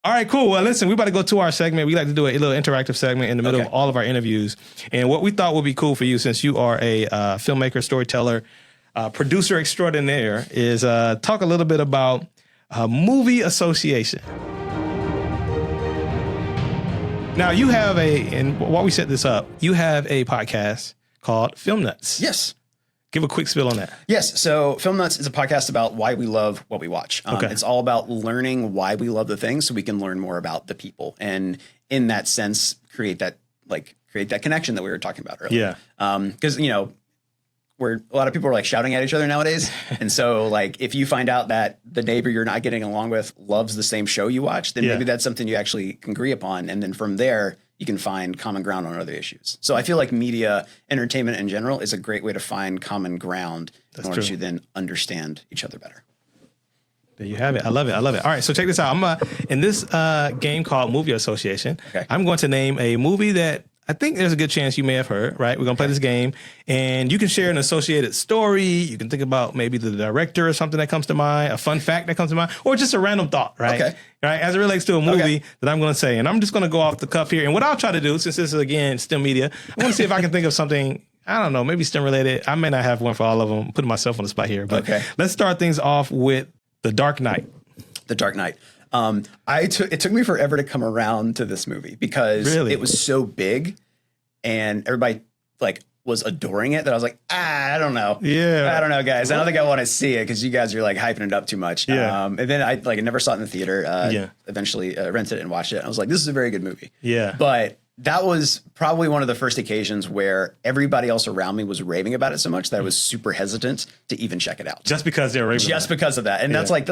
All right, cool. Well, listen, we're about to go to our segment. We like to do a little interactive segment in the middle of all of our interviews. And what we thought would be cool for you, since you are a filmmaker, storyteller, producer extraordinaire, is talk a little bit about movie association. Now, you have and while we set this up, you have a podcast called Film Nuts. Yes. Give a quick spill on that. Yes. So Film Nuts is a podcast about why we love what we watch. It's all about learning why we love the things so we can learn more about the people. And in that sense, create that connection that we were talking about earlier. Yeah. Because, where a lot of people are like shouting at each other nowadays. And so like, if you find out that the neighbor you're not getting along with loves the same show you watch, then maybe that's something you actually can agree upon. And then from there, you can find common ground on other issues. So I feel like media, entertainment in general is a great way to find common ground in order to then understand each other better. There you have it. I love it. All right, so check this out. I'm in this game called Movie Association. Okay. I'm going to name a movie that I think there's a good chance you may have heard, right? We're going to play this game, and you can share an associated story. You can think about maybe the director or something that comes to mind, a fun fact that comes to mind, or just a random thought, right? Okay. Right, as it relates to a movie that I'm going to say. And I'm just going to go off the cuff here. And what I'll try to do, since this is, again, STEMedia, I want to see if I can think of something, I don't know, maybe STEM related. I may not have one for all of them. I'm putting myself on the spot here. But let's start things off with The Dark Knight. The Dark Knight. It took me forever to come around to this movie because it was so big and everybody like was adoring it that I was like, I don't know. Yeah. I don't know, guys. I don't think I want to see it because you guys are like hyping it up too much. Yeah. And then I never saw it in the theater. Eventually rented it and watched it. And I was like, this is a very good movie. Yeah. But that was probably one of the first occasions where everybody else around me was raving about it so much that I was super hesitant to even check it out. Just because they were raving Just because of that. And I feel like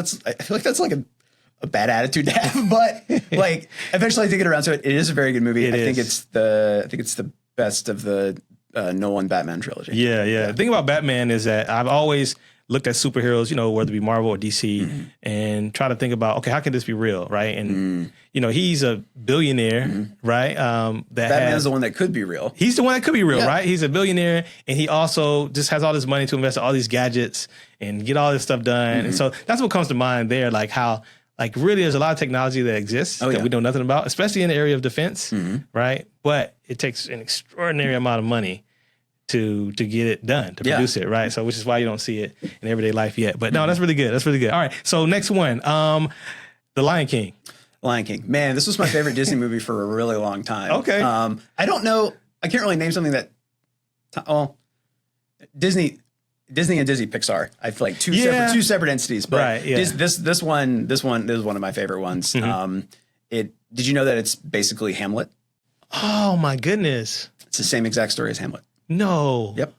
that's like a bad attitude to have, but like eventually to get around to it, it is a very good movie. I think it's the best of the Nolan Batman trilogy. Yeah. The thing about Batman is that I've always looked at superheroes, whether it be Marvel or DC, and try to think about, okay, how can this be real, right? And he's a billionaire, right? Batman's the one that could be real. He's the one that could be real, right? He's a billionaire, and he also just has all this money to invest in all these gadgets and get all this stuff done. And so that's what comes to mind there, like how, like really there's a lot of technology that exists that we know nothing about, especially in the area of defense, right? But it takes an extraordinary amount of money to get it done, to produce it, right? So which is why you don't see it in everyday life yet. But no, that's really good. All right, so next one, The Lion King. Lion King. Man, this was my favorite Disney movie for a really long time. Okay. I don't know. I can't really name something that. Disney and Disney Pixar. I feel like two separate entities. But this one is one of my favorite ones. Did you know that it's basically Hamlet? Oh my goodness! It's the same exact story as Hamlet. No. Yep.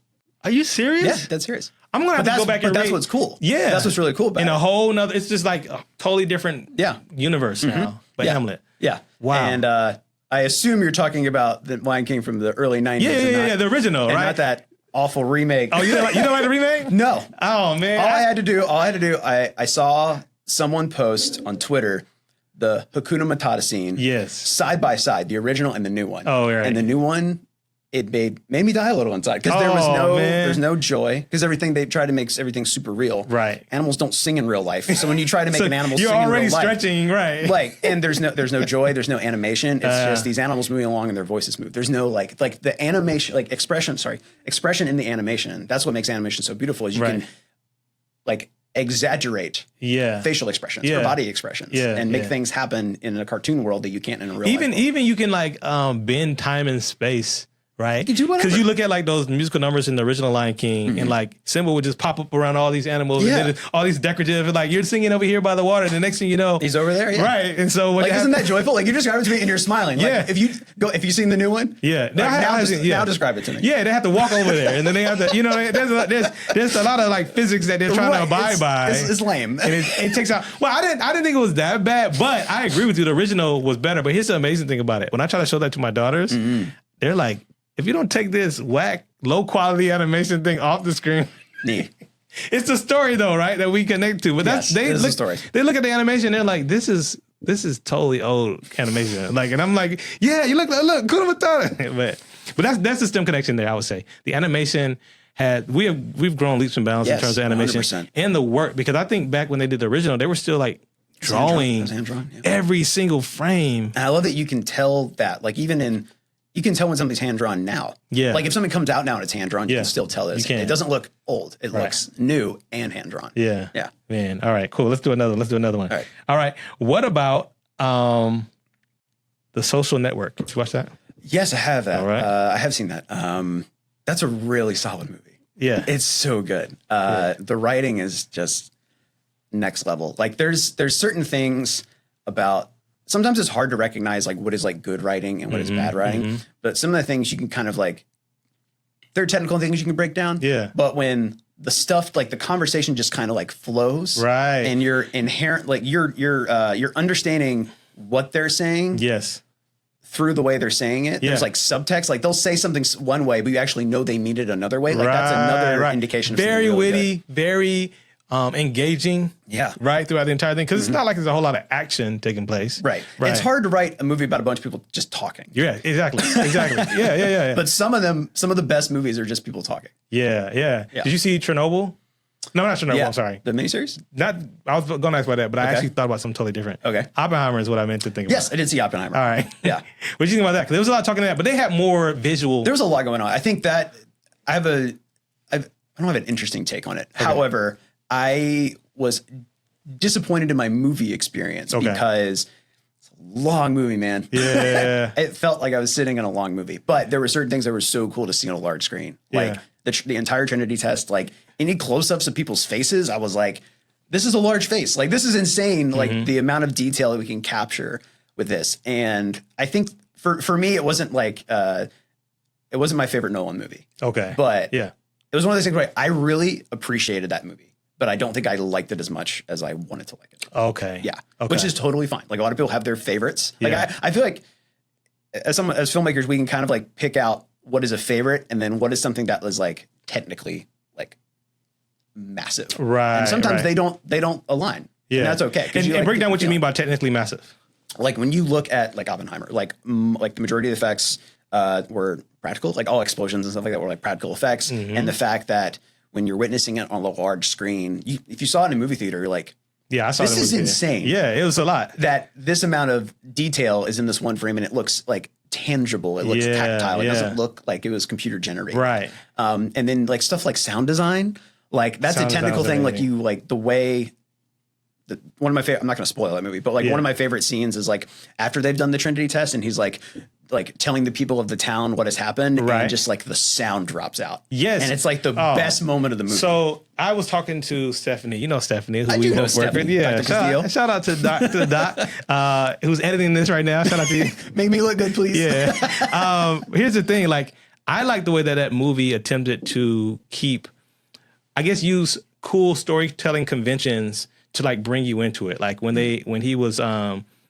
Are you serious? Yeah, that's serious. I'm gonna have to go back and read. That's what's cool. Yeah, that's what's really cool about it. In a whole nother, it's just like a totally different universe now. But Hamlet. Yeah. Wow. And I assume you're talking about the Lion King from the early 90s. Yeah, the original, and right? Not that awful remake. Oh, you don't like the remake? No. Oh man. All I had to do, I saw someone post on Twitter the Hakuna Matata scene. Yes. Side by side, the original and the new one. Oh, right. And the new one, it made me die a little inside because there's no joy because they try to make everything super real. Right. Animals don't sing in real life. So when you try to make an animal sing in real life. You're already stretching, right. Like, and there's no joy, there's no animation. It's just these animals moving along and their voices move. There's no like the animation, like expression in the animation. That's what makes animation so beautiful is you can like exaggerate facial expressions or body expressions and make things happen in a cartoon world that you can't in a real life. Even you can like bend time and space. Right? Because you look at like those musical numbers in the original Lion King and like Simba would just pop up around all these animals and then all these decorative and like you're singing over here by the water and the next thing you know he's over there. Right. And so like isn't that joyful? Like you describe it to me and you're smiling. Like, if you've seen the new one? Yeah. Now describe it to me. Yeah, they have to walk over there and then they have to there's a lot of like physics that they're trying to abide by. It's lame. And it takes out I didn't think it was that bad, but I agree with you. The original was better. But here's the amazing thing about it. When I try to show that to my daughters, they're like, if you don't take this whack, low quality animation thing off the screen, it's the story though, right? That we connect to. But the story. They look at the animation, they're like, this is totally old animation. Like, and I'm like, yeah, you look, Hakuna Matata. But that's the STEM connection there. I would say the animation we've grown leaps and bounds in terms of animation 100%. and the work because I think back when they did the original, they were still like drawing every single frame. And I love that you can tell that, like you can tell when something's hand drawn now. Yeah. Like if something comes out now and it's hand drawn, you can still tell this. It doesn't look old. It looks new and hand drawn. Yeah. Yeah. Man. All right, cool. Let's do another one. All right. What about The Social Network? Did you watch that? Yes, I have that. All right. I have seen that. That's a really solid movie. Yeah. It's so good. The writing is just next level. Like there's certain things about, sometimes it's hard to recognize like what is like good writing and what is bad writing. But some of the things you can kind of like, there are technical things you can break down. Yeah. But when the stuff, like the conversation just kind of like flows. Right. And you're inherent, like you're understanding what they're saying. Yes. Through the way they're saying it. There's like subtext, like they'll say something one way, but you actually know they mean it another way. Like that's another indication. Of very really witty, good. Very engaging. Yeah. Right. Throughout the entire thing. Because it's not like there's a whole lot of action taking place. Right. It's hard to write a movie about a bunch of people just talking. Yeah, exactly. Yeah. But some of the best movies are just people talking. Yeah. Did you see Chernobyl? No, not Chernobyl. I'm sorry. The miniseries? I was going to ask about that, but I actually thought about something totally different. Okay. Oppenheimer is what I meant to think about. Yes, I did see Oppenheimer. All right. Yeah. What did you think about that? Because there was a lot of talking about that, but they had more visual. There was a lot going on. I think that I don't have an interesting take on it. Okay. However, I was disappointed in my movie experience because it's a long movie, man. Yeah. It felt like I was sitting in a long movie, but there were certain things that were so cool to see on a large screen. Like the entire Trinity test, like any close-ups of people's faces, I was like, this is a large face. Like this is insane. Like the amount of detail that we can capture with this. And I think for me, it wasn't like, it wasn't my favorite Nolan movie. Okay. But it was one of those things where I really appreciated that movie, but I don't think I liked it as much as I wanted to like it. Okay. Yeah. Okay. Which is totally fine. Like a lot of people have their favorites. Like I feel like as filmmakers, we can kind of like pick out what is a favorite and then what is something that was like technically like massive. Right. And sometimes they don't align. Yeah. And that's okay. And break down what you mean by technically massive. Like when you look at like Oppenheimer, like the majority of the effects were practical, like all explosions and stuff like that were like practical effects. And the fact that when you're witnessing it on a large screen, if you saw it in a movie theater, you're like, I saw this is insane. Yeah, it was a lot. That this amount of detail is in this one frame and it looks like tangible. It looks tactile. It doesn't look like it was computer generated. Right. And then like stuff like sound design, like that's a technical thing. Like you like the way one of my favorite, I'm not going to spoil that movie, but like one of my favorite scenes is like after they've done the Trinity test and he's like telling the people of the town what has happened and just like the sound drops out. Yes. And it's like the best moment of the movie. So I was talking to Stephanie, you know Stephanie, who I we do know both work with. Yeah. Shout out to Doc, who's editing this right now. Shout out to you. Make me look good, please. Yeah. Here's the thing. Like, I like the way that movie attempted to use cool storytelling conventions to like bring you into it. Like when he was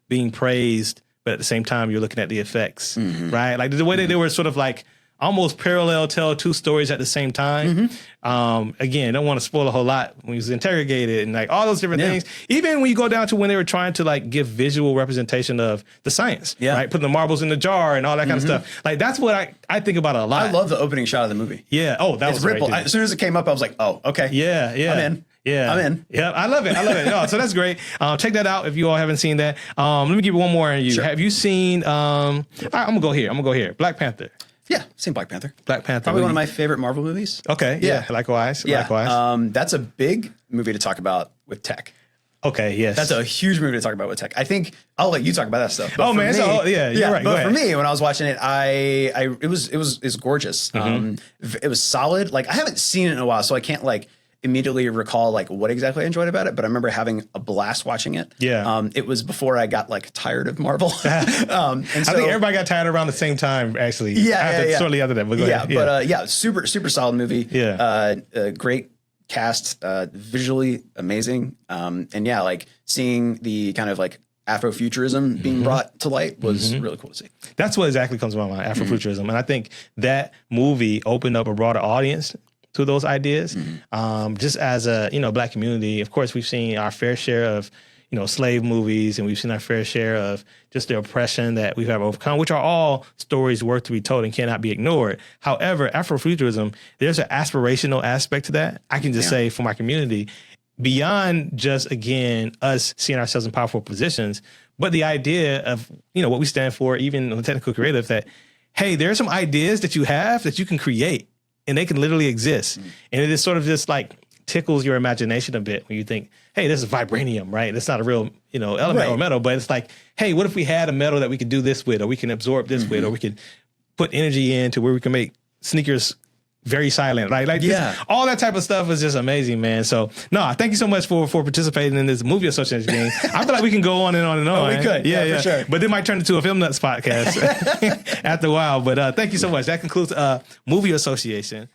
being praised, but at the same time you're looking at the effects, right? Like the way that they were sort of like almost parallel tell two stories at the same time. Again, don't want to spoil a whole lot when he was interrogated and like all those different things. Even when you go down to when they were trying to like give visual representation of the science, right? Putting the marbles in the jar and all that kind of stuff. Like that's what I think about a lot. I love the opening shot of the movie. Yeah. Oh, that was Ripple. great. As soon as it came up, I was like, oh, okay. Yeah. I'm in. Yeah. I'm in. Yeah, I love it. No, so that's great. Check that out if you all haven't seen that. Let me give you one more. Sure. Have you seen, all right, I'm going to go here. Black Panther. Yeah, seen Black Panther. Probably one of my favorite Marvel movies. Okay, yeah. Likewise. That's a big movie to talk about with tech. Okay, yes. That's a huge movie to talk about with tech. I think I'll let you talk about that stuff. But you're right. But for me, when I was watching it, it was gorgeous. It was solid. Like I haven't seen it in a while, so I can't like immediately recall like what exactly I enjoyed about it, but I remember having a blast watching it. Yeah. It was before I got like tired of Marvel. And I think everybody got tired around the same time, actually. Shortly after that. But super solid movie. Yeah. Great cast, visually amazing. And like seeing the kind of like Afrofuturism being brought to light was really cool to see. That's what exactly comes to my mind, Afrofuturism. And I think that movie opened up a broader audience to those ideas. Just as a, Black community, of course, we've seen our fair share of, slave movies, and we've seen our fair share of just the oppression that we've ever overcome, which are all stories worth to be told and cannot be ignored. However, Afrofuturism, there's an aspirational aspect to that. I can just say for my community, beyond just, again, us seeing ourselves in powerful positions, but the idea of, what we stand for, even on the technical creative, that, hey, there are some ideas that you have that you can create and they can literally exist. And it is sort of just like tickles your imagination a bit when you think, hey, this is vibranium, right? It's not a real, element or metal, but it's like, hey, what if we had a metal that we could do this with, or we can absorb this with, or we could put energy into where we can make sneakers very silent, right? Like all that type of stuff is just amazing, man. So no, thank you so much for participating in this movie association game. I feel like we can go on and on and on. We could, yeah, for sure. But it might turn into a Film Nuts podcast after a while. But thank you so much. That concludes movie association.